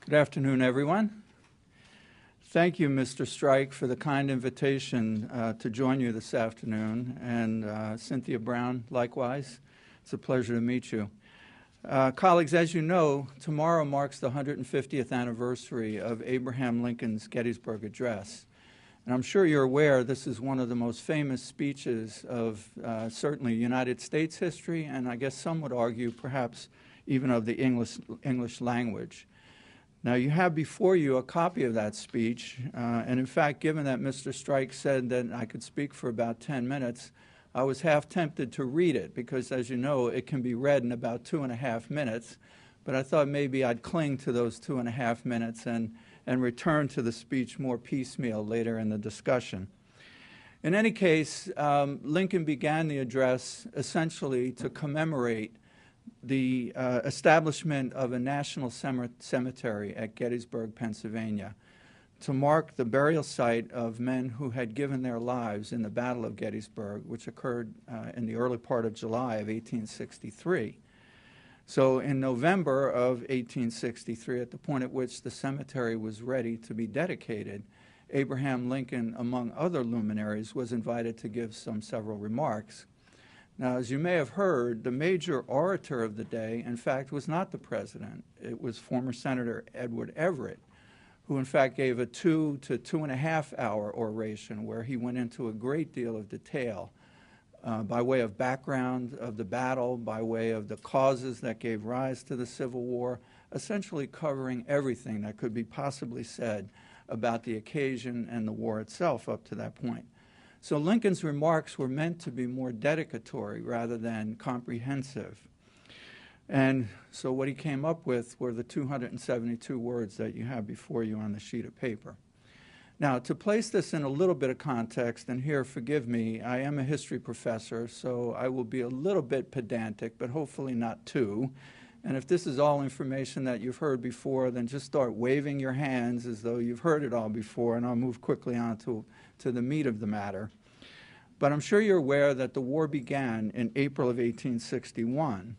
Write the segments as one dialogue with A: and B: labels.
A: Good afternoon, everyone. Thank you, Mr. Strike, for the kind invitation to join you this afternoon, and Cynthia Brown, likewise. It's a pleasure to meet you. Colleagues, as you know, tomorrow marks the 150th anniversary of Abraham Lincoln's Gettysburg Address. And I'm sure you're aware this is one of the most famous speeches of certainly United States history, and I guess some would argue perhaps even of the English language. Now, you have before you a copy of that speech, and in fact, given that Mr. Strike said that I could speak for about 10 minutes, I was half tempted to read it because, as you know, it can be read in about 2.5 minutes, but I thought maybe I'd cling to those 2.5 minutes and return to the speech more piecemeal later in the discussion. In any case, Lincoln began the address essentially to commemorate the establishment of a national cemetery at Gettysburg, Pennsylvania, to mark the burial site of men who had given their lives in the Battle of Gettysburg, which occurred in the early part of July of 1863. So in November of 1863, at the point at which the cemetery was ready to be dedicated, Abraham Lincoln, among other luminaries, was invited to give several remarks. Now, as you may have heard, the major orator of the day, in fact, was not the president. It was former Senator Edward Everett, who in fact gave a 2 to 2.5 hour oration where he went into a great deal of detail by way of background of the battle, by way of the causes that gave rise to the Civil War, essentially covering everything that could be possibly said about the occasion and the war itself up to that point. So Lincoln's remarks were meant to be more dedicatory rather than comprehensive. And so what he came up with were the 272 words that you have before you on the sheet of paper. Now, to place this in a little bit of context, and here, forgive me, I am a history professor, so I will be a little bit pedantic, but hopefully not too. And if this is all information that you've heard before, then just start waving your hands as though you've heard it all before, and I'll move quickly on to the meat of the matter. But I'm sure you're aware that the war began in April of 1861.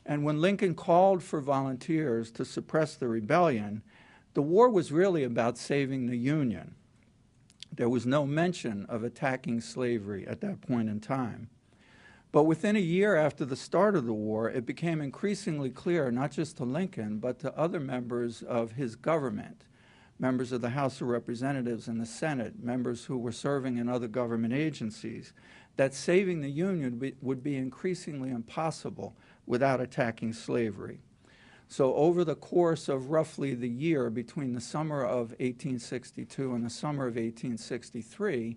A: And when Lincoln called for volunteers to suppress the rebellion, the war was really about saving the Union. There was no mention of attacking slavery at that point in time. But within a year after the start of the war, it became increasingly clear, not just to Lincoln, but to other members of his government, members of the House of Representatives and the Senate, members who were serving in other government agencies, that saving the Union would be increasingly impossible without attacking slavery. So over the course of roughly the year between the summer of 1862 and the summer of 1863,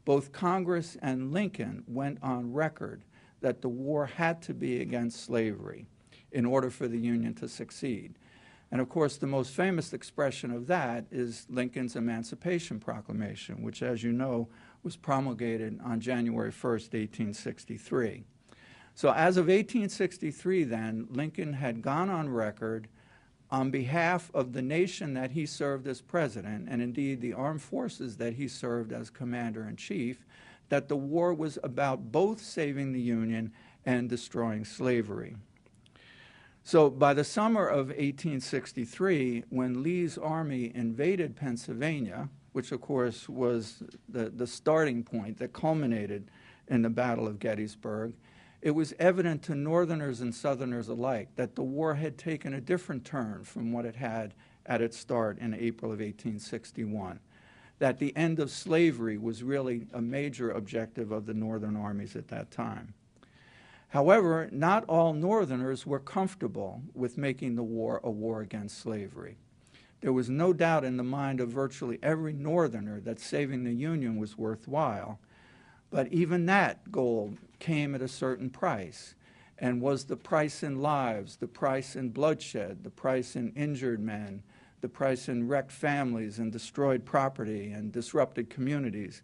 A: both Congress and Lincoln went on record that the war had to be against slavery in order for the Union to succeed. And of course, the most famous expression of that is Lincoln's Emancipation Proclamation, which, as you know, was promulgated on January 1st, 1863. So as of 1863, then, Lincoln had gone on record on behalf of the nation that he served as president, and indeed the armed forces that he served as commander-in-chief, that the war was about both saving the Union and destroying slavery. So by the summer of 1863, when Lee's army invaded Pennsylvania, which of course was the starting point that culminated in the Battle of Gettysburg, it was evident to Northerners and Southerners alike that the war had taken a different turn from what it had at its start in April of 1861, that the end of slavery was really a major objective of the Northern armies at that time. However, not all Northerners were comfortable with making the war a war against slavery. There was no doubt in the mind of virtually every Northerner that saving the Union was worthwhile, but even that goal came at a certain price, and was the price in lives, the price in bloodshed, the price in injured men, the price in wrecked families and destroyed property and disrupted communities.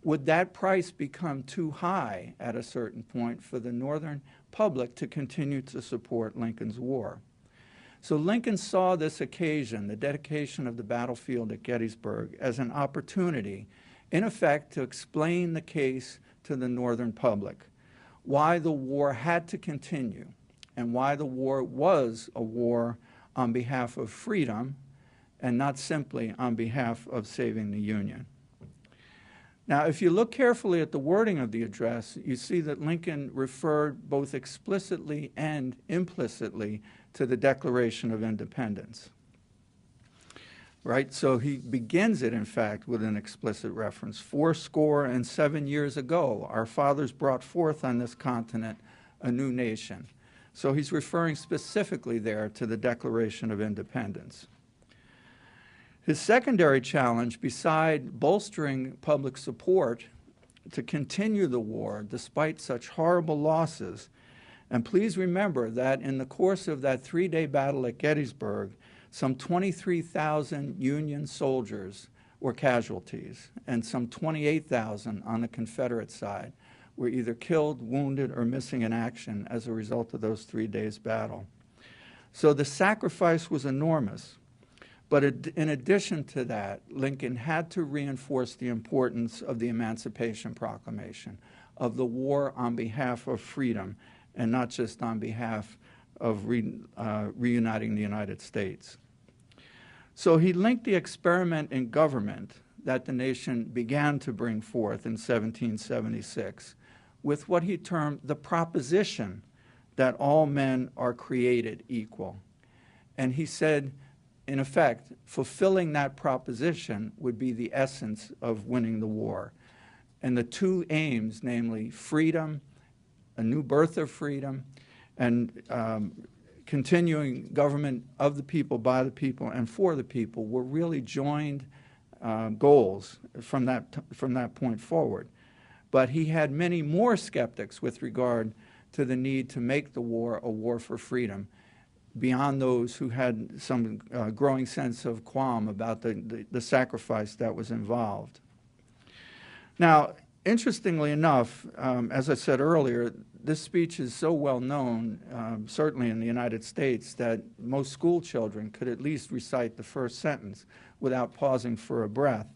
A: Would that price become too high at a certain point for the Northern public to continue to support Lincoln's war? So Lincoln saw this occasion, the dedication of the battlefield at Gettysburg, as an opportunity, in effect, to explain the case to the Northern public, why the war had to continue, and why the war was a war on behalf of freedom and not simply on behalf of saving the Union. Now, if you look carefully at the wording of the address, you see that Lincoln referred both explicitly and implicitly to the Declaration of Independence. Right? So he begins it, in fact, with an explicit reference. 407 years ago, our fathers brought forth on this continent a new nation. So he's referring specifically there to the Declaration of Independence. His secondary challenge, beside bolstering public support to continue the war despite such horrible losses, and please remember that in the course of that three-day battle at Gettysburg, some 23,000 Union soldiers were casualties, and some 28,000 on the Confederate side were either killed, wounded, or missing in action as a result of those 3 days' battle. So the sacrifice was enormous. But in addition to that, Lincoln had to reinforce the importance of the Emancipation Proclamation, of the war on behalf of freedom, and not just on behalf of reuniting the United States. So he linked the experiment in government that the nation began to bring forth in 1776 with what he termed the proposition that all men are created equal. And he said, in effect, fulfilling that proposition would be the essence of winning the war. And the two aims, namely freedom, a new birth of freedom, and continuing government of the people, by the people, and for the people, were really joined goals from that point forward. But he had many more skeptics with regard to the need to make the war a war for freedom, beyond those who had some growing sense of qualm about the sacrifice that was involved. Now, interestingly enough, as I said earlier, this speech is so well known, certainly in the United States, that most school children could at least recite the first sentence without pausing for a breath.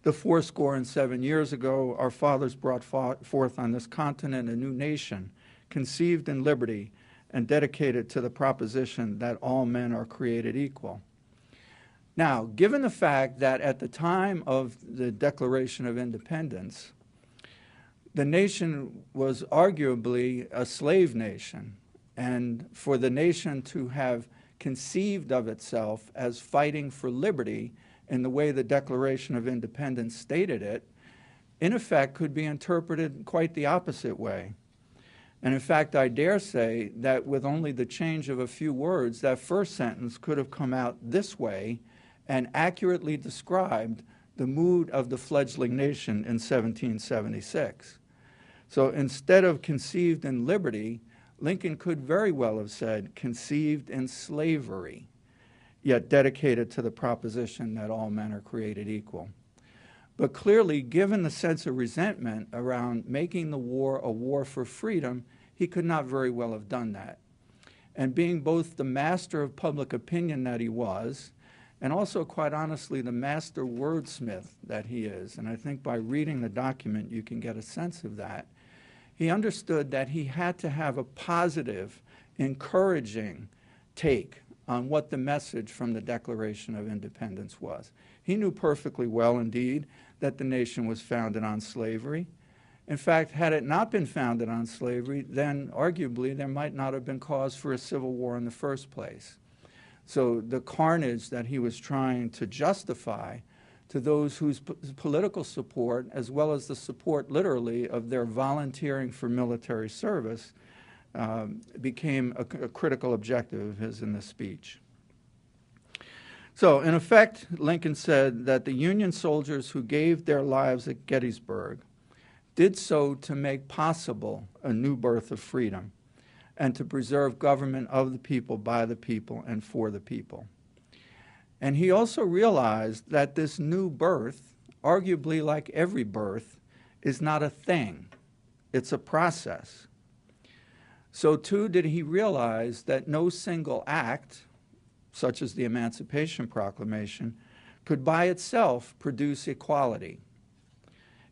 A: The 407 years ago, our fathers brought forth on this continent a new nation, conceived in liberty, and dedicated to the proposition that all men are created equal. Now, given the fact that at the time of the Declaration of Independence, the nation was arguably a slave nation, and for the nation to have conceived of itself as fighting for liberty in the way the Declaration of Independence stated it, in effect could be interpreted quite the opposite way. And in fact, I dare say that with only the change of a few words, that first sentence could have come out this way and accurately described the mood of the fledgling nation in 1776. So instead of conceived in liberty, Lincoln could very well have said conceived in slavery, yet dedicated to the proposition that all men are created equal. But clearly, given the sense of resentment around making the war a war for freedom, he could not very well have done that. And being both the master of public opinion that he was, and also, quite honestly, the master wordsmith that he is, and I think by reading the document you can get a sense of that, he understood that he had to have a positive, encouraging take on what the message from the Declaration of Independence was. He knew perfectly well, indeed, that the nation was founded on slavery. In fact, had it not been founded on slavery, then arguably there might not have been cause for a civil war in the first place. So the carnage that he was trying to justify to those whose political support, as well as the support literally of their volunteering for military service, became a critical objective of his in this speech. So, in effect, Lincoln said that the Union soldiers who gave their lives at Gettysburg did so to make possible a new birth of freedom and to preserve government of the people, by the people, and for the people. And he also realized that this new birth, arguably like every birth, is not a thing. It's a process. So too did he realize that no single act, such as the Emancipation Proclamation, could by itself produce equality,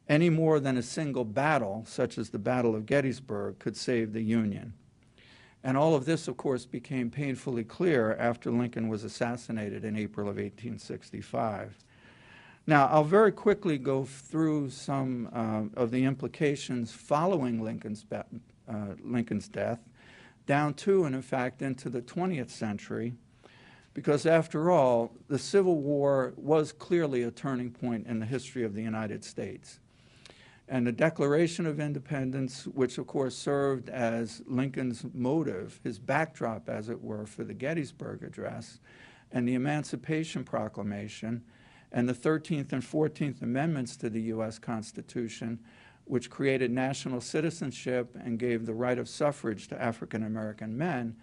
A: any more than a single battle, such as the Battle of Gettysburg, could save the Union. And all of this, of course, became painfully clear after Lincoln was assassinated in April of 1865. Now, I'll very quickly go through some of the implications following Lincoln's death, down to, and in fact, into the 20th century, because after all, the Civil War was clearly a turning point in the history of the United States. And the Declaration of Independence, which of course served as Lincoln's motive, his backdrop, as it were, for the Gettysburg Address, and the Emancipation Proclamation, and the 13th and 14th Amendments to the U.S. Constitution, which created national citizenship and gave the right of suffrage to African American men,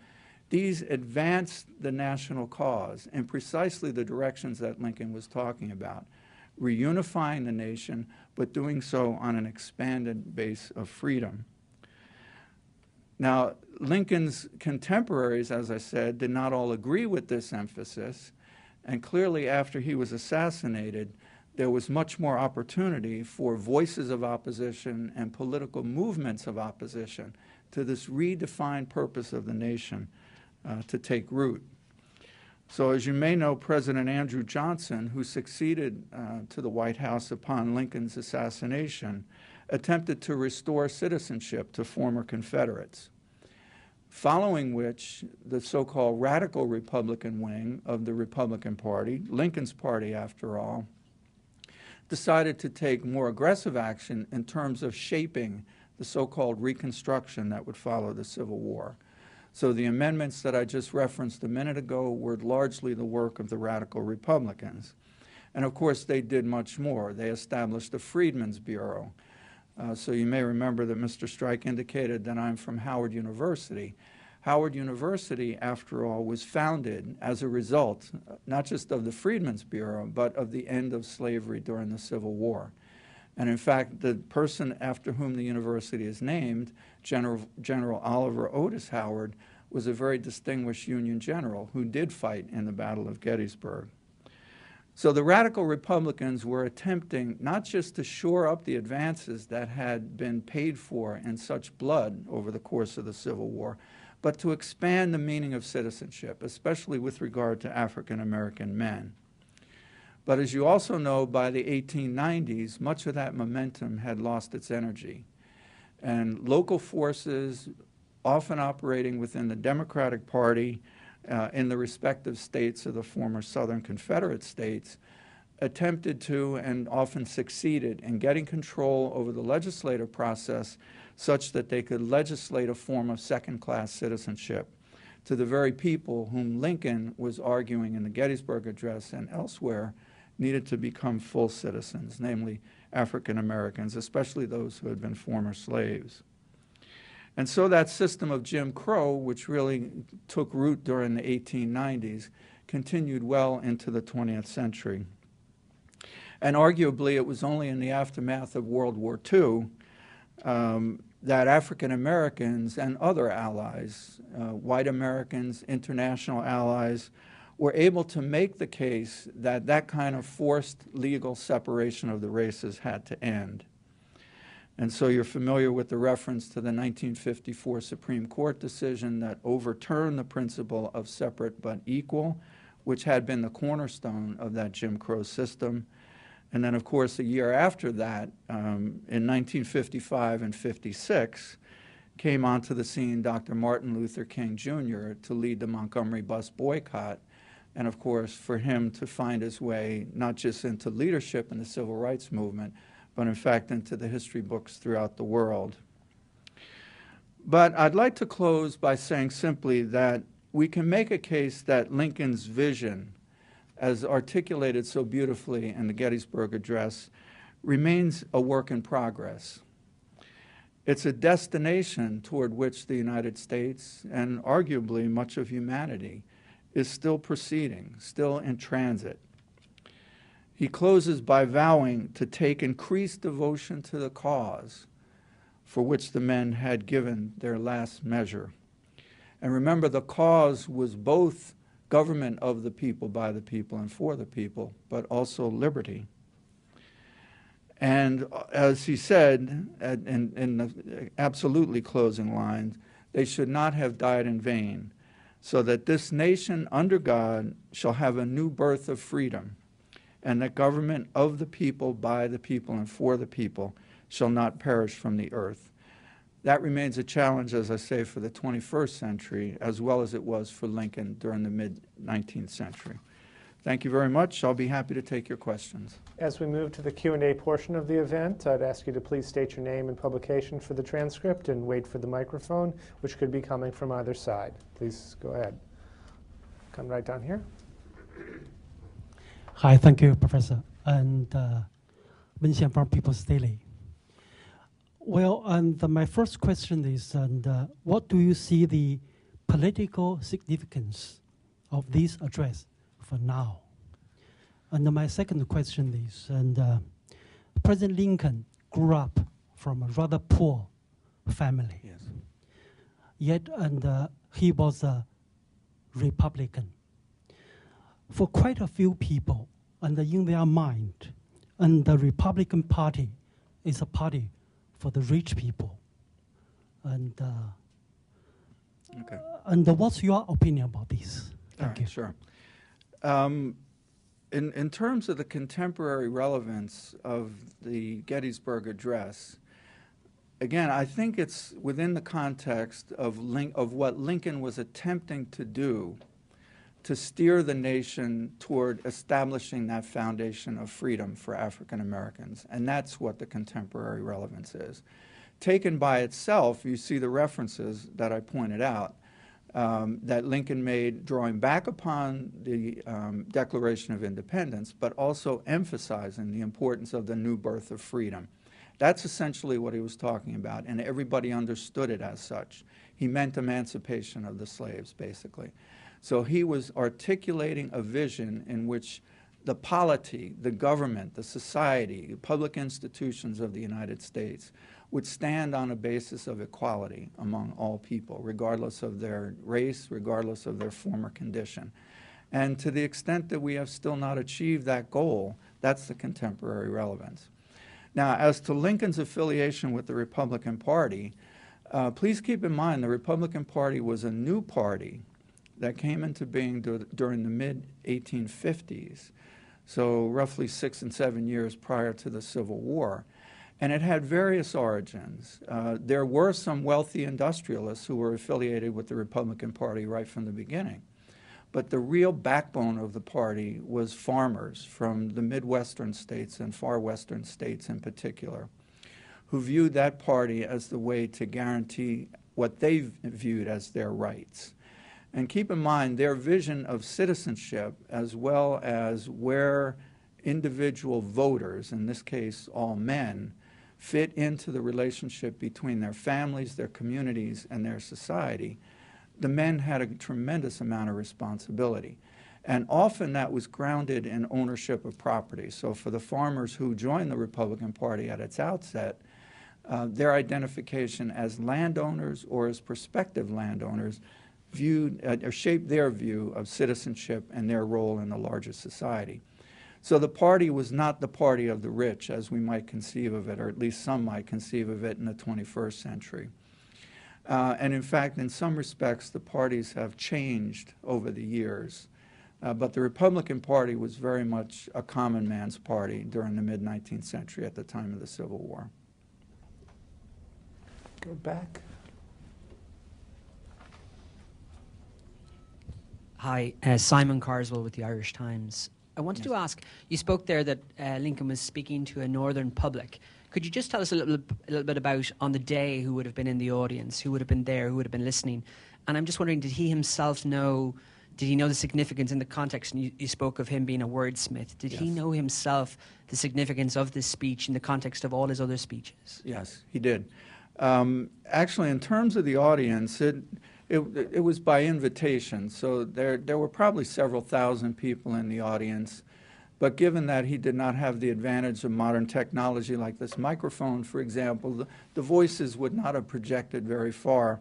A: these advanced the national cause in precisely the directions that Lincoln was talking about, reunifying the nation, but doing so on an expanded base of freedom. Now, Lincoln's contemporaries, as I said, did not all agree with this emphasis, and clearly after he was assassinated, there was much more opportunity for voices of opposition and political movements of opposition to this redefined purpose of the nation to take root. So as you may know, President Andrew Johnson, who succeeded to the White House upon Lincoln's assassination, attempted to restore citizenship to former Confederates, following which the so-called radical Republican wing of the Republican Party, Lincoln's party after all, decided to take more aggressive action in terms of shaping the so-called Reconstruction that would follow the Civil War. So the amendments that I just referenced a minute ago were largely the work of the radical Republicans. And of course, they did much more. They established the Freedmen's Bureau. So you may remember that Mr. Strike indicated that I'm from Howard University. Howard University, after all, was founded as a result, not just of the Freedmen's Bureau, but of the end of slavery during the Civil War. And in fact, the person after whom the university is named, General Oliver Otis Howard, was a very distinguished Union general who did fight in the Battle of Gettysburg. So the radical Republicans were attempting not just to shore up the advances that had been paid for in such blood over the course of the Civil War, but to expand the meaning of citizenship, especially with regard to African American men. But as you also know, by the 1890s, much of that momentum had lost its energy. And local forces, often operating within the Democratic Party in the respective states of the former Southern Confederate states, attempted to and often succeeded in getting control over the legislative process such that they could legislate a form of second-class citizenship to the very people whom Lincoln was arguing in the Gettysburg Address and elsewhere needed to become full citizens, namely African Americans, especially those who had been former slaves. And so that system of Jim Crow, which really took root during the 1890s, continued well into the 20th century. And arguably, it was only in the aftermath of World War II that African Americans and other allies, white Americans, international allies, were able to make the case that that kind of forced legal separation of the races had to end. And so you're familiar with the reference to the 1954 Supreme Court decision that overturned the principle of separate but equal, which had been the cornerstone of that Jim Crow system. And then, of course, a year after that, in 1955 and 56, came onto the scene Dr. Martin Luther King Jr. to lead the Montgomery bus boycott, and of course, for him to find his way not just into leadership in the civil rights movement, but in fact into the history books throughout the world. But I'd like to close by saying simply that we can make a case that Lincoln's vision, as articulated so beautifully in the Gettysburg Address, remains a work in progress. It's a destination toward which the United States, and arguably much of humanity, is still proceeding, still in transit. He closes by vowing to take increased devotion to the cause for which the men had given their last measure. And remember, the cause was both government of the people, by the people, and for the people, but also liberty. And as he said in the absolutely closing lines, they should not have died in vain, so that this nation under God shall have a new birth of freedom, and that government of the people, by the people, and for the people shall not perish from the earth. That remains a challenge, as I say, for the 21st century, as well as it was for Lincoln during the mid-19th century. Thank you very much. I'll be happy to take your questions.
B: As we move to the Q&A portion of the event, I'd ask you to please state your name and publication for the transcript and wait for the microphone, which could be coming from either side. Please go ahead. Come right down here.
C: Hi, thank you, Professor. And Vincent from People's Daily. Well, and my first question is, what do you see the political significance of this address for now? And my second question is, President Lincoln grew up from a rather poor family.
A: Yes.
C: Yet, he was a Republican. For quite a few people, and in their mind, and the Republican Party is a party for the rich people. And
A: Okay.
C: and what's your opinion about this? Thank you.
A: Sure. In terms of the contemporary relevance of the Gettysburg Address, again, I think it's within the context of what Lincoln was attempting to do to steer the nation toward establishing that foundation of freedom for African Americans. And that's what the contemporary relevance is. Taken by itself, you see the references that I pointed out that Lincoln made, drawing back upon the Declaration of Independence, but also emphasizing the importance of the new birth of freedom. That's essentially what he was talking about, and everybody understood it as such. He meant emancipation of the slaves, basically. So he was articulating a vision in which the polity, the government, the society, the public institutions of the United States would stand on a basis of equality among all people, regardless of their race, regardless of their former condition. And to the extent that we have still not achieved that goal, that's the contemporary relevance. Now, as to Lincoln's affiliation with the Republican Party, please keep in mind the Republican Party was a new party that came into being during the mid-1850s, so roughly 6 and 7 years prior to the Civil War. And it had various origins. There were some wealthy industrialists who were affiliated with the Republican Party right from the beginning. But the real backbone of the party was farmers from the Midwestern states and far western states in particular, who viewed that party as the way to guarantee what they viewed as their rights. And keep in mind, their vision of citizenship, as well as where individual voters, in this case all men, fit into the relationship between their families, their communities, and their society, the men had a tremendous amount of responsibility. And often that was grounded in ownership of property. So for the farmers who joined the Republican Party at its outset, their identification as landowners or as prospective landowners viewed or shaped their view of citizenship and their role in the larger society. So the party was not the party of the rich, as we might conceive of it, or at least some might conceive of it in the 21st century. And in fact, in some respects, the parties have changed over the years. But the Republican Party was very much a common man's party during the mid-19th century at the time of the Civil War.
B: Go back.
D: Hi, Simon Carswell with the Irish Times. I wanted to ask, you spoke there that Lincoln was speaking to a northern public. Could you just tell us a little bit about, on the day, who would have been in the audience, who would have been there, who would have been listening? And I'm just wondering, did he himself know, did he know the significance in the context? And you spoke of him being a wordsmith. Did he know himself the significance of this speech in the context of all his other speeches?
A: Yes, he did. Actually, in terms of the audience, it was by invitation, so there were probably several thousand people in the audience. But given that he did not have the advantage of modern technology like this microphone, for example, the voices would not have projected very far.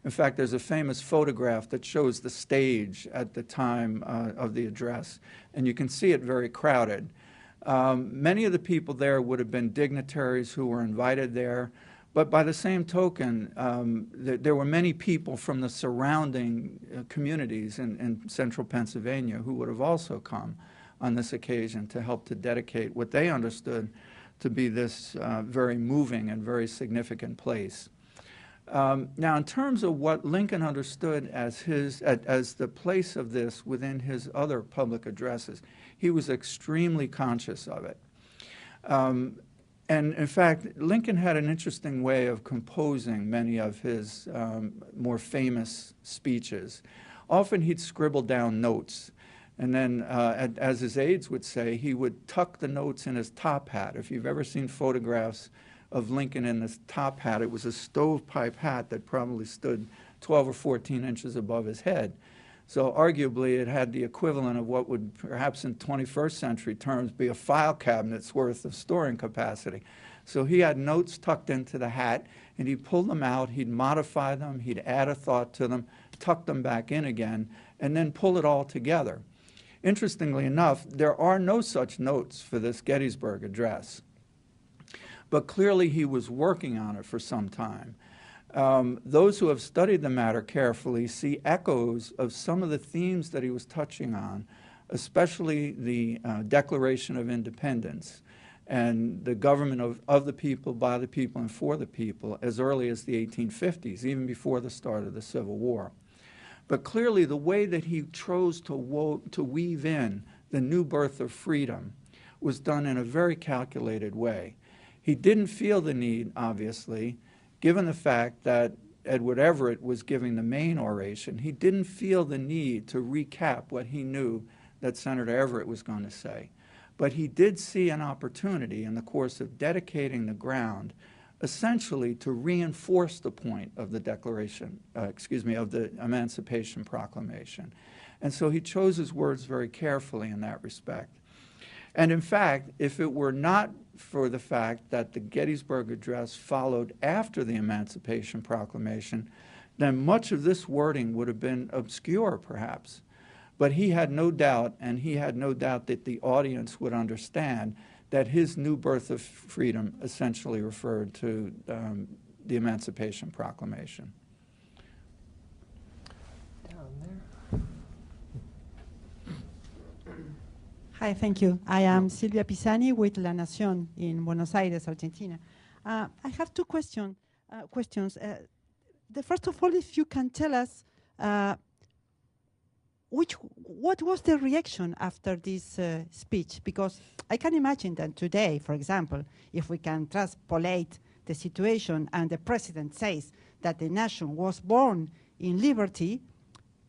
A: In fact, there's a famous photograph that shows the stage at the time of the address, and you can see it very crowded. Many of the people there would have been dignitaries who were invited there, But by the same token, there were many people from the surrounding communities in central Pennsylvania who would have also come on this occasion to help to dedicate what they understood to be this very moving and very significant place. Now, in terms of what Lincoln understood as the place of this within his other public addresses, he was extremely conscious of it. And in fact, Lincoln had an interesting way of composing many of his more famous speeches. Often he'd scribble down notes, and then, as his aides would say, he would tuck the notes in his top hat. If you've ever seen photographs of Lincoln in this top hat, it was a stovepipe hat that probably stood 12 or 14 inches above his head. So arguably it had the equivalent of what would perhaps in 21st century terms be a file cabinet's worth of storing capacity. So he had notes tucked into the hat, and he'd pull them out, he'd modify them, he'd add a thought to them, tuck them back in again, and then pull it all together. Interestingly enough, there are no such notes for this Gettysburg Address. But clearly he was working on it for some time. Those who have studied the matter carefully see echoes of some of the themes that he was touching on, especially the Declaration of Independence and the government of the people, by the people, and for the people as early as the 1850s, even before the start of the Civil War. But clearly the way that he chose to weave in the new birth of freedom was done in a very calculated way. He didn't feel the need, obviously, given the fact that Edward Everett was giving the main oration, he didn't feel the need to recap what he knew that Senator Everett was going to say. But he did see an opportunity in the course of dedicating the ground essentially to reinforce the point of the Declaration, of the Emancipation Proclamation. And so he chose his words very carefully in that respect. And in fact, if it were not for the fact that the Gettysburg Address followed after the Emancipation Proclamation, then much of this wording would have been obscure, perhaps. But he had no doubt, and he had no doubt that the audience would understand that his new birth of freedom essentially referred to the Emancipation Proclamation.
B: Down there.
E: Hi, thank you. I am Silvia Pisani with La Nación in Buenos Aires, Argentina. I have two questions. The first of all, if you can tell us what was the reaction after this speech? Because I can imagine that today, for example, if we can transpolate the situation and the president says that the nation was born in liberty,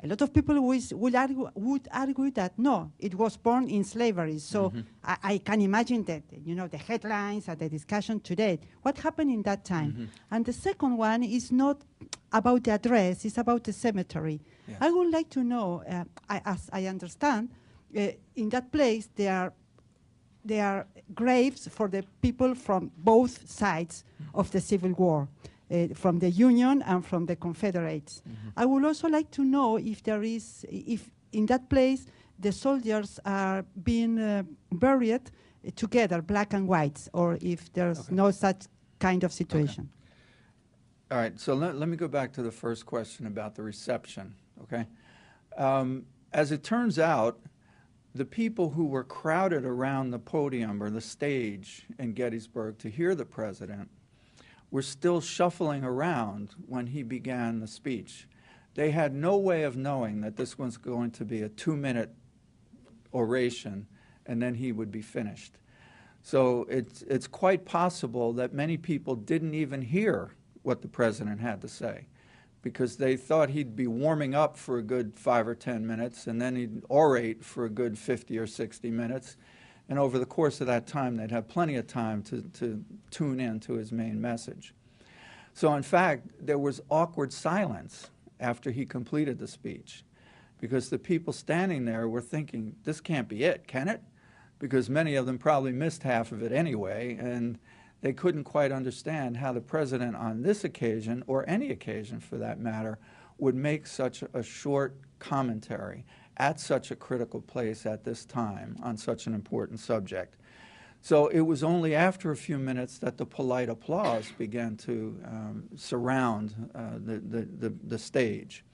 E: a lot of people would argue that no, it was born in slavery. So I can imagine that, the headlines and the discussion today. What happened in that time? And the second one is not about the address, it's about the cemetery. Yes. I would like to know, as I understand, in that place there are graves for the people from both sides of the Civil War. From the Union and from the Confederates. I would also like to know if in that place the soldiers are being buried together, black and whites, or if there's no such kind of situation.
A: All right, so let me go back to the first question about the reception, okay? As it turns out, the people who were crowded around the podium or the stage in Gettysburg to hear the president were still shuffling around when he began the speech. They had no way of knowing that this was going to be a 2-minute oration and then he would be finished. So it's quite possible that many people didn't even hear what the president had to say because they thought he'd be warming up for a good 5 or 10 minutes and then he'd orate for a good 50 or 60 minutes. And over the course of that time, they'd have plenty of time to tune in to his main message. So in fact, there was awkward silence after he completed the speech because the people standing there were thinking, this can't be it, can it? Because many of them probably missed half of it anyway, and they couldn't quite understand how the president on this occasion, or any occasion for that matter, would make such a short commentary at such a critical place at this time on such an important subject. So it was only after a few minutes that the polite applause began to surround the stage.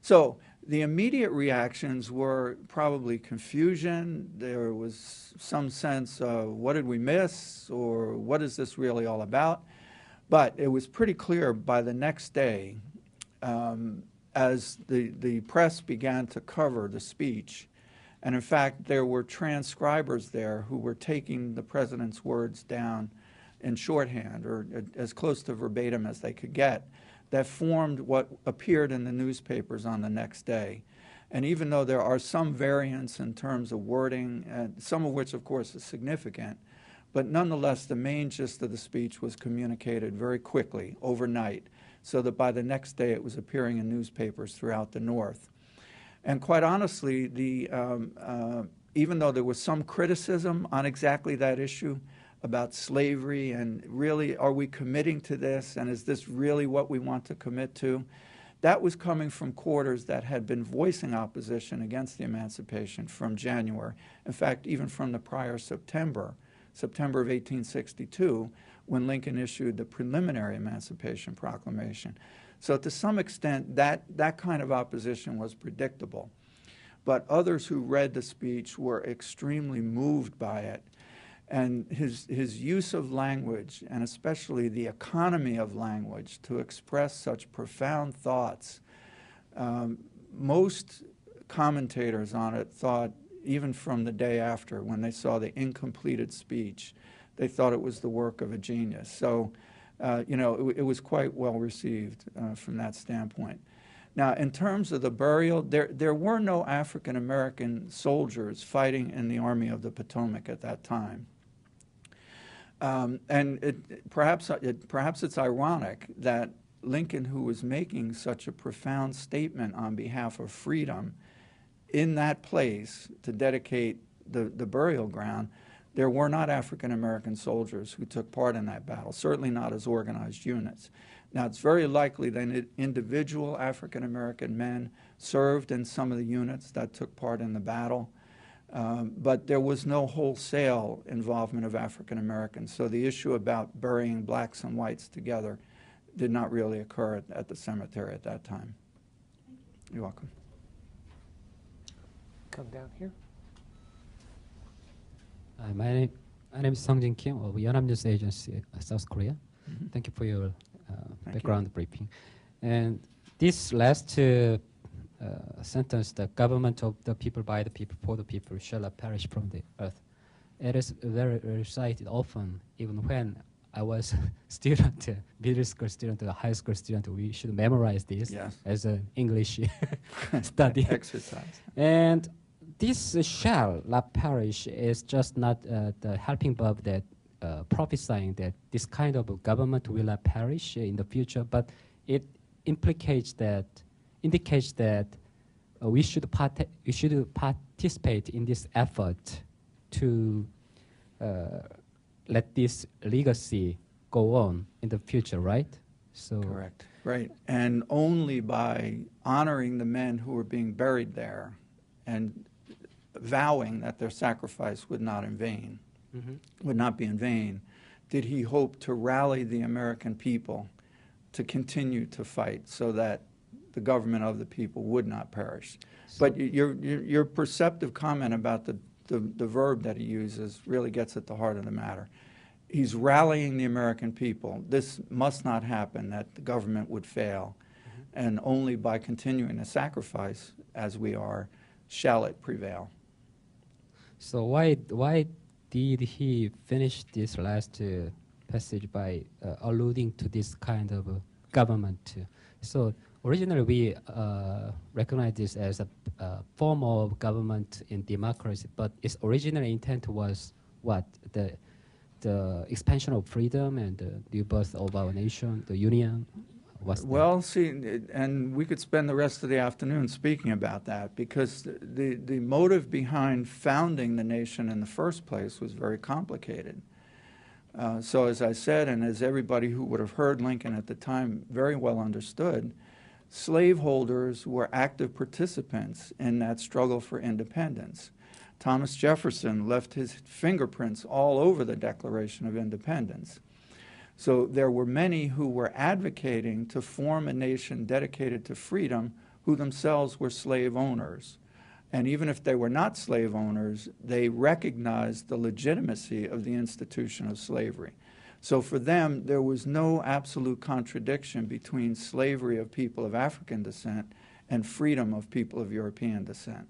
A: So the immediate reactions were probably confusion. There was some sense of what did we miss, or what is this really all about? But it was pretty clear by the next day, as the press began to cover the speech, and in fact there were transcribers there who were taking the president's words down in shorthand, or as close to verbatim as they could get, that formed what appeared in the newspapers on the next day. And even though there are some variants in terms of wording, some of which of course is significant, but nonetheless the main gist of the speech was communicated very quickly, overnight, so that by the next day it was appearing in newspapers throughout the North. And quite honestly, even though there was some criticism on exactly that issue, about slavery, and really, are we committing to this, and is this really what we want to commit to? That was coming from quarters that had been voicing opposition against the emancipation from January. In fact, even from the prior September of 1862, when Lincoln issued the preliminary Emancipation Proclamation. So to some extent, that kind of opposition was predictable. But others who read the speech were extremely moved by it. And his use of language, and especially the economy of language, to express such profound thoughts, most commentators on it thought, even from the day after, when they saw the incompleted speech, they thought it was the work of a genius. So, it was quite well received from that standpoint. Now, in terms of the burial, there were no African-American soldiers fighting in the Army of the Potomac at that time. Perhaps it's ironic that Lincoln, who was making such a profound statement on behalf of freedom in that place to dedicate the burial ground, there were not African-American soldiers who took part in that battle, certainly not as organized units. Now, it's very likely that individual African-American men served in some of the units that took part in the battle, but there was no wholesale involvement of African Americans. So the issue about burying blacks and whites together did not really occur at the cemetery at that time. You're welcome.
B: Come down here.
F: My name is Sung-Jin Kim of Yonhap News Agency, South Korea.
A: Mm-hmm.
F: Thank you for your
A: Thank
F: background
A: you.
F: briefing. And this last sentence, the government of the people, by the people, for the people, shall not perish from the earth. It is very recited often, even when I was student, middle school student, high school student. We should memorize this as an English study.
A: Exercise.
F: And this shall not perish is just not the helping verb that prophesying that this kind of government will not perish in the future, but it indicates that we should participate in this effort to let this legacy go on in the future, right? So
A: correct. Right. And only by honoring the men who were being buried there and vowing that their sacrifice would not be in vain, did he hope to rally the American people to continue to fight so that the government of the people would not perish. So but your perceptive comment about the verb that he uses really gets at the heart of the matter. He's rallying the American people. This must not happen, that the government would fail, and only by continuing the sacrifice, as we are, shall it prevail.
F: So why did he finish this last passage by alluding to this kind of government? So originally we recognize this as a form of government in democracy, but its original intent was what? The expansion of freedom and the new birth of our nation, the union?
A: Well, see, and we could spend the rest of the afternoon speaking about that, because the motive behind founding the nation in the first place was very complicated. So as I said, and as everybody who would have heard Lincoln at the time very well understood, slaveholders were active participants in that struggle for independence. Thomas Jefferson left his fingerprints all over the Declaration of Independence. So there were many who were advocating to form a nation dedicated to freedom who themselves were slave owners. And even if they were not slave owners, they recognized the legitimacy of the institution of slavery. So for them, there was no absolute contradiction between slavery of people of African descent and freedom of people of European descent.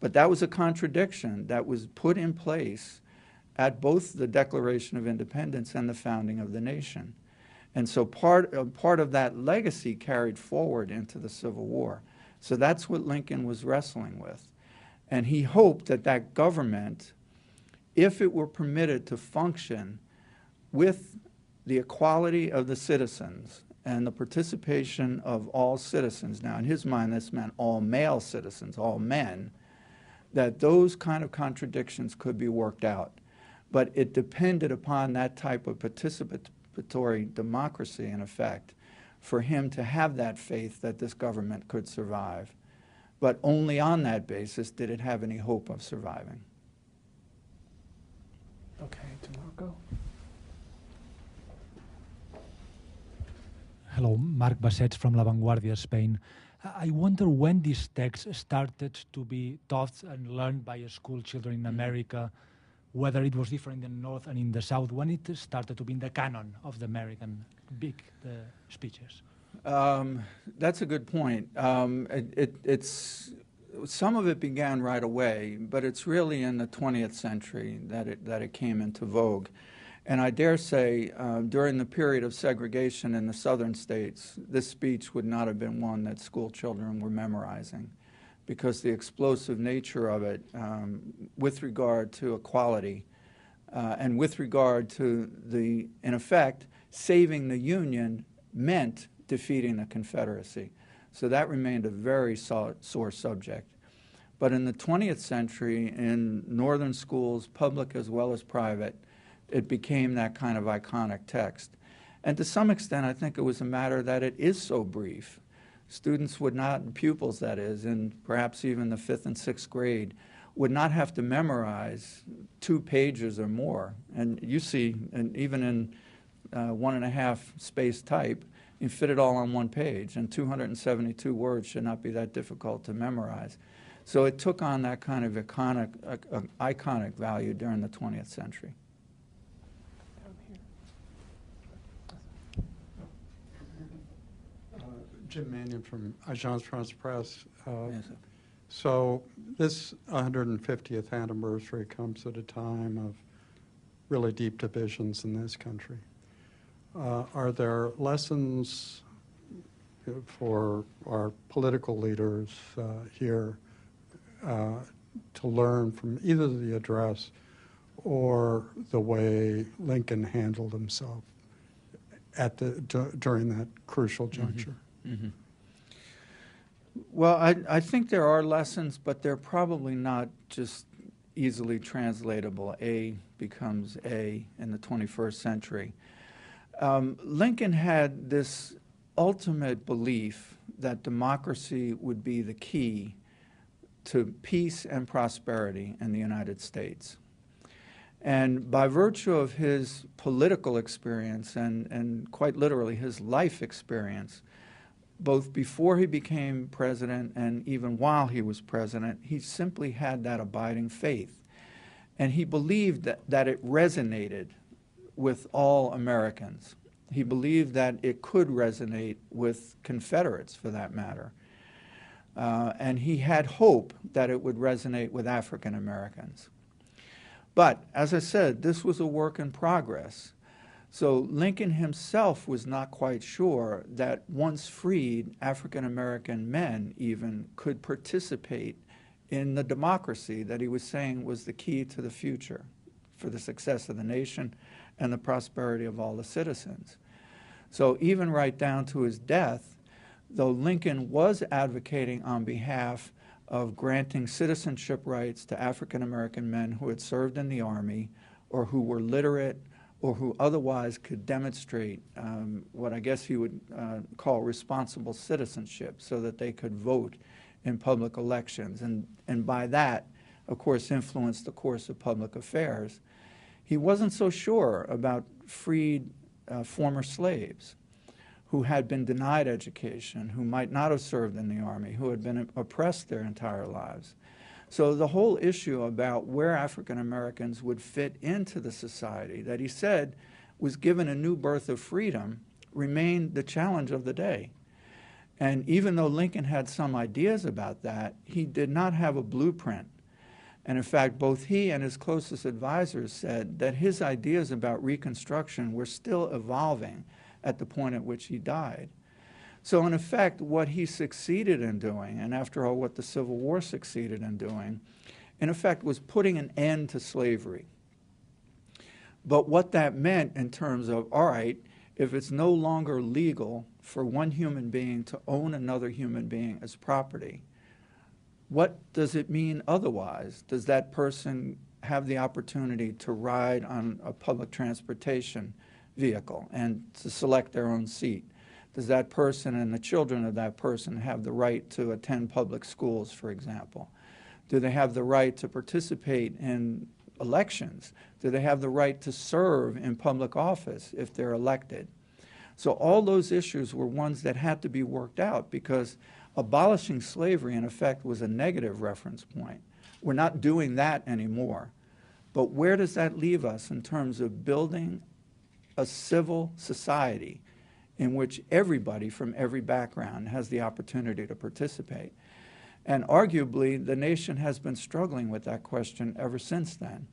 A: But that was a contradiction that was put in place at both the Declaration of Independence and the founding of the nation. And so part of that legacy carried forward into the Civil War. So that's what Lincoln was wrestling with. And he hoped that that government, if it were permitted to function with the equality of the citizens and the participation of all citizens, now in his mind this meant all male citizens, all men, that those kind of contradictions could be worked out. But it depended upon that type of participatory democracy, in effect, for him to have that faith that this government could survive. But only on that basis did it have any hope of surviving.
B: Okay, DeMarco.
G: Hello, Marc Bassets from La Vanguardia, Spain. I wonder when these texts started to be taught and learned by school children in America, whether it was different in the North and in the South, when it started to be in the canon of the American big speeches.
A: That's a good point. Some of it began right away, but it's really in the 20th century that it came into vogue. And I dare say during the period of segregation in the southern states, this speech would not have been one that school children were memorizing, because the explosive nature of it with regard to equality and with regard to the, in effect, saving the Union meant defeating the Confederacy. So that remained a very sore subject. But in the 20th century, in northern schools, public as well as private, it became that kind of iconic text. And to some extent, I think it was a matter that it is so brief. Students would not, pupils that is, and perhaps even the 5th and 6th grade, would not have to memorize 2 pages or more. And you see, and even in 1.5 space type, you fit it all on 1 page, and 272 words should not be that difficult to memorize. So it took on that kind of iconic value during the 20th century.
H: Jim Mannion from Agence France-Presse.
A: Yes.
H: So this 150th anniversary comes at a time of really deep divisions in this country. Are there lessons for our political leaders here to learn from either the address or the way Lincoln handled himself at during that crucial juncture?
A: Mm-hmm. Well, I think there are lessons, but they're probably not just easily translatable. A becomes A in the 21st century. Lincoln had this ultimate belief that democracy would be the key to peace and prosperity in the United States. And by virtue of his political experience and quite literally his life experience, both before he became president and even while he was president, he simply had that abiding faith. And he believed that it resonated with all Americans. He believed that it could resonate with Confederates, for that matter. And he had hope that it would resonate with African Americans. But, as I said, this was a work in progress. So Lincoln himself was not quite sure that once freed, African American men even could participate in the democracy that he was saying was the key to the future for the success of the nation and the prosperity of all the citizens. So even right down to his death, though Lincoln was advocating on behalf of granting citizenship rights to African American men who had served in the Army or who were literate or who otherwise could demonstrate what I guess you would call responsible citizenship so that they could vote in public elections. And by that, of course, influenced the course of public affairs. He wasn't so sure about freed former slaves who had been denied education, who might not have served in the Army, who had been oppressed their entire lives. So the whole issue about where African Americans would fit into the society that he said was given a new birth of freedom remained the challenge of the day. And even though Lincoln had some ideas about that, he did not have a blueprint. And in fact, both he and his closest advisors said that his ideas about Reconstruction were still evolving at the point at which he died. So in effect, what he succeeded in doing, and after all, what the Civil War succeeded in doing, in effect was putting an end to slavery. But what that meant in terms of, all right, if it's no longer legal for one human being to own another human being as property, what does it mean otherwise? Does that person have the opportunity to ride on a public transportation vehicle and to select their own seat? Does that person and the children of that person have the right to attend public schools, for example? Do they have the right to participate in elections? Do they have the right to serve in public office if they're elected? So all those issues were ones that had to be worked out because abolishing slavery, in effect, was a negative reference point. We're not doing that anymore. But where does that leave us in terms of building a civil society in which everybody from every background has the opportunity to participate? And arguably, the nation has been struggling with that question ever since then.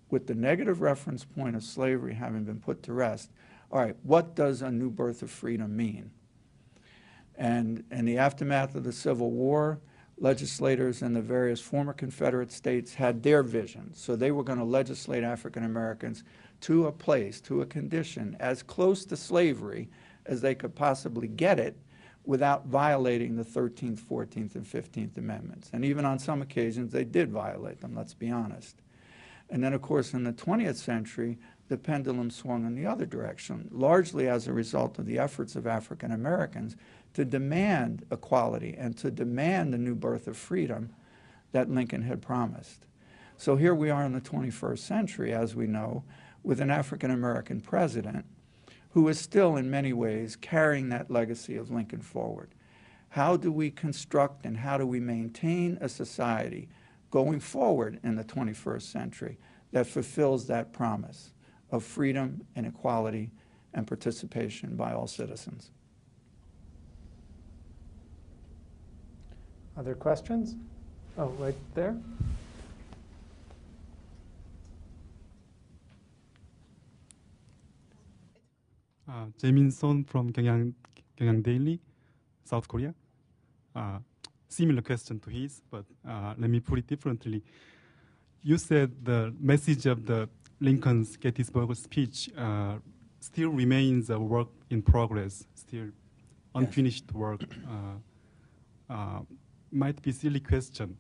A: With the negative reference point of slavery having been put to rest, all right, what does a new birth of freedom mean? And in the aftermath of the Civil War, legislators in the various former Confederate states had their vision. So they were going to legislate African Americans to a place, to a condition as close to slavery as they could possibly get it without violating the 13th, 14th, and 15th Amendments. And even on some occasions, they did violate them, let's be honest. And then, of course, in the 20th century, the pendulum swung in the other direction, largely as a result of the efforts of African Americans to demand equality and to demand the new birth of freedom that Lincoln had promised. So here we are in the 21st century, as we know, with an African American president who is still in many ways carrying that legacy of Lincoln forward. How do we construct and how do we maintain a society going forward in the 21st century that fulfills that promise of freedom and equality and participation by all citizens?
B: Other questions? Oh, right there.
I: Jaemin Son from Gyeongyang Daily, South Korea. Similar question to his, but let me put it differently. You said the message of the Lincoln's Gettysburg speech still remains a work in progress, still unfinished work. Might be silly question.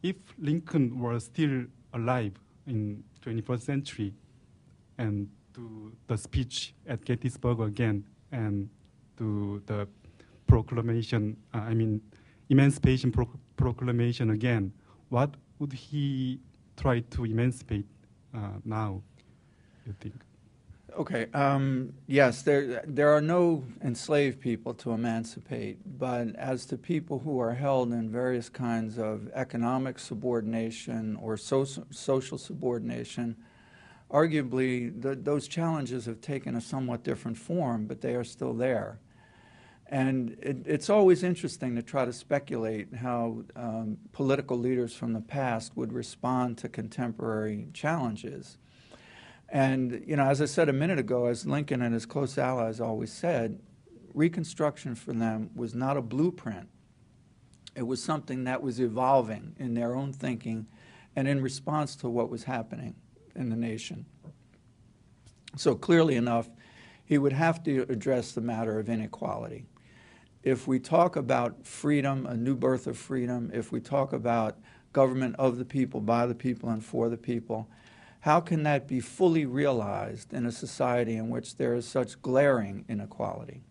I: If Lincoln were still alive in 21st century and to the speech at Gettysburg again and to the proclamation, Emancipation Proclamation again, what would he try to emancipate now, you think?
A: Okay, yes, there are no enslaved people to emancipate, but as to people who are held in various kinds of economic subordination or social subordination, arguably those challenges have taken a somewhat different form, but they are still there. And it's always interesting to try to speculate how political leaders from the past would respond to contemporary challenges. And, you know, as I said a minute ago, as Lincoln and his close allies always said, Reconstruction for them was not a blueprint. It was something that was evolving in their own thinking and in response to what was happening in the nation. So clearly enough, he would have to address the matter of inequality. If we talk about freedom, a new birth of freedom, if we talk about government of the people, by the people, and for the people, how can that be fully realized in a society in which there is such glaring inequality?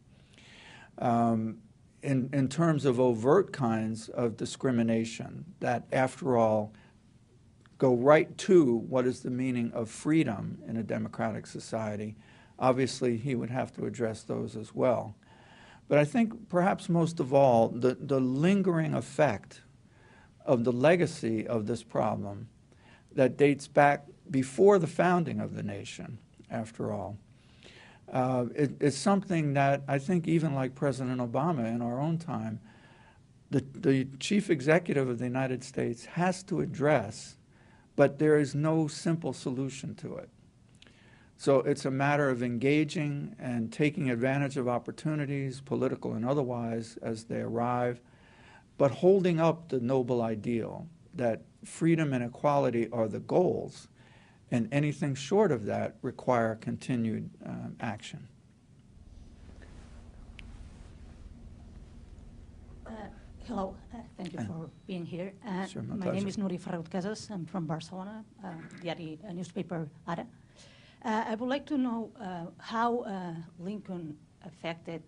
A: In terms of overt kinds of discrimination that, after all, go right to what is the meaning of freedom in a democratic society, obviously he would have to address those as well. But I think perhaps most of all, the lingering effect of the legacy of this problem that dates back before the founding of the nation, after all, it's something that I think even like President Obama in our own time, the chief executive of the United States has to address, but there is no simple solution to it. So it's a matter of engaging and taking advantage of opportunities, political and otherwise, as they arrive, but holding up the noble ideal that freedom and equality are the goals, and anything short of that require continued action.
J: Hello, thank you for being here.
A: Sure, my
J: my
A: pleasure.
J: name is Nuri Ferraut Casas. I'm from Barcelona, diari newspaper Ara. I would like to know how Lincoln affected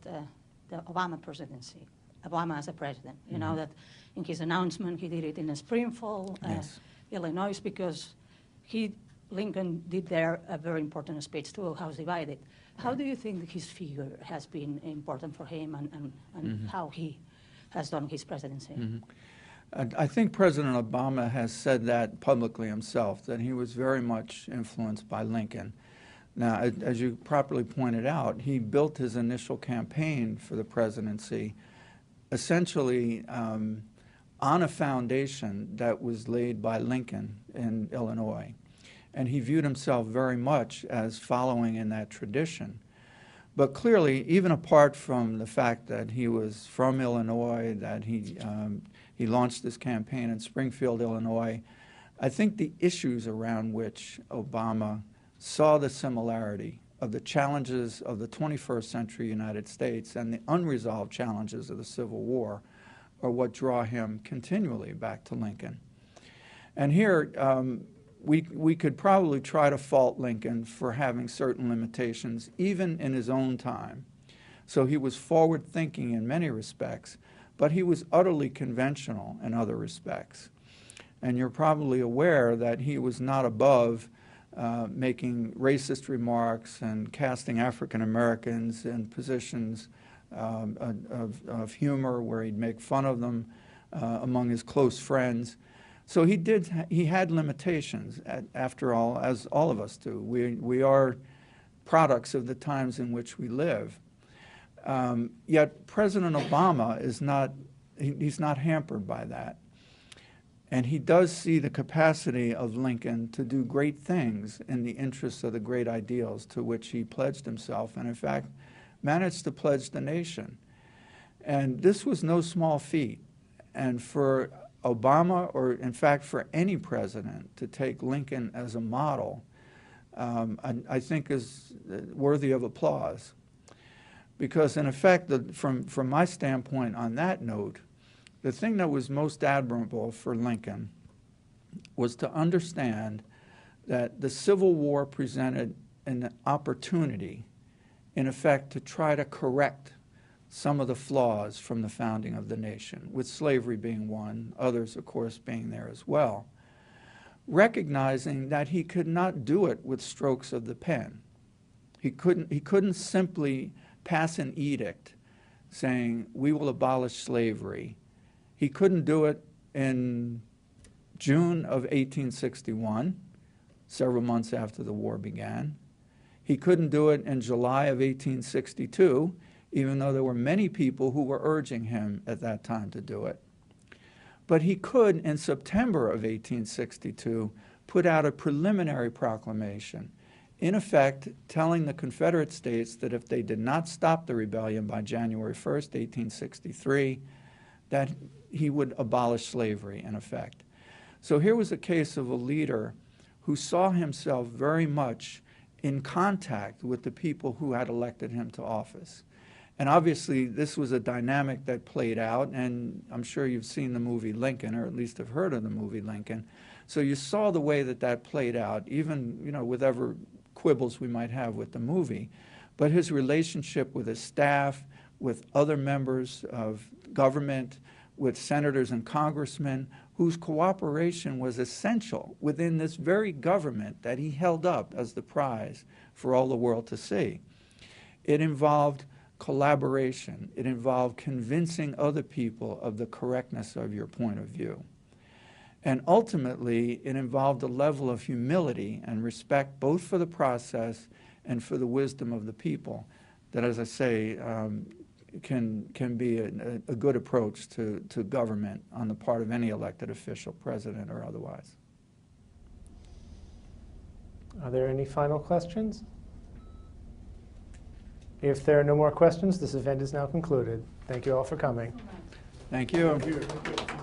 J: the Obama presidency, Obama as a president. You know that in his announcement he did it in Springfield,
A: Yes.
J: Illinois, because Lincoln did there a very important speech to House Divided. How do you think his figure has been important for him and how he has done his presidency?
A: I think President Obama has said that publicly himself, that he was very much influenced by Lincoln. Now, as you properly pointed out, he built his initial campaign for the presidency essentially on a foundation that was laid by Lincoln in Illinois. And he viewed himself very much as following in that tradition. But clearly, even apart from the fact that he was from Illinois, that he launched this campaign in Springfield, Illinois, I think the issues around which Obama saw the similarity of the challenges of the 21st century United States and the unresolved challenges of the Civil War are what draw him continually back to Lincoln. And here, we could probably try to fault Lincoln for having certain limitations, even in his own time. So he was forward-thinking in many respects, but he was utterly conventional in other respects. And you're probably aware that he was not above making racist remarks and casting African Americans in positions of humor where he'd make fun of them among his close friends. So he had limitations, after all, as all of us do. We are products of the times in which we live. Yet President Obama is he's not hampered by that. And he does see the capacity of Lincoln to do great things in the interests of the great ideals to which he pledged himself, and in fact, managed to pledge the nation. And this was no small feat. And for Obama, or in fact for any president, to take Lincoln as a model, I think is worthy of applause. Because in effect, from my standpoint on that note, the thing that was most admirable for Lincoln was to understand that the Civil War presented an opportunity, in effect, to try to correct some of the flaws from the founding of the nation, with slavery being one, others, of course, being there as well, recognizing that he could not do it with strokes of the pen. He couldn't simply pass an edict saying, we will abolish slavery. He couldn't do it in June of 1861, several months after the war began. He couldn't do it in July of 1862, even though there were many people who were urging him at that time to do it. But he could, in September of 1862, put out a preliminary proclamation, in effect telling the Confederate States that if they did not stop the rebellion by January 1st, 1863, that he would abolish slavery, in effect. So here was a case of a leader who saw himself very much in contact with the people who had elected him to office. And obviously, this was a dynamic that played out, and I'm sure you've seen the movie Lincoln, or at least have heard of the movie Lincoln. So you saw the way that that played out, even with whatever quibbles we might have with the movie. But his relationship with his staff, with other members of government, with senators and congressmen whose cooperation was essential within this very government that he held up as the prize for all the world to see. It involved collaboration. It involved convincing other people of the correctness of your point of view. And ultimately, it involved a level of humility and respect both for the process and for the wisdom of the people that, as I say, can be a good approach to government on the part of any elected official, president or otherwise.
B: Are there any final questions? If there are no more questions, this event is now concluded. Thank you all for coming.
A: Thank you.
B: Thank you.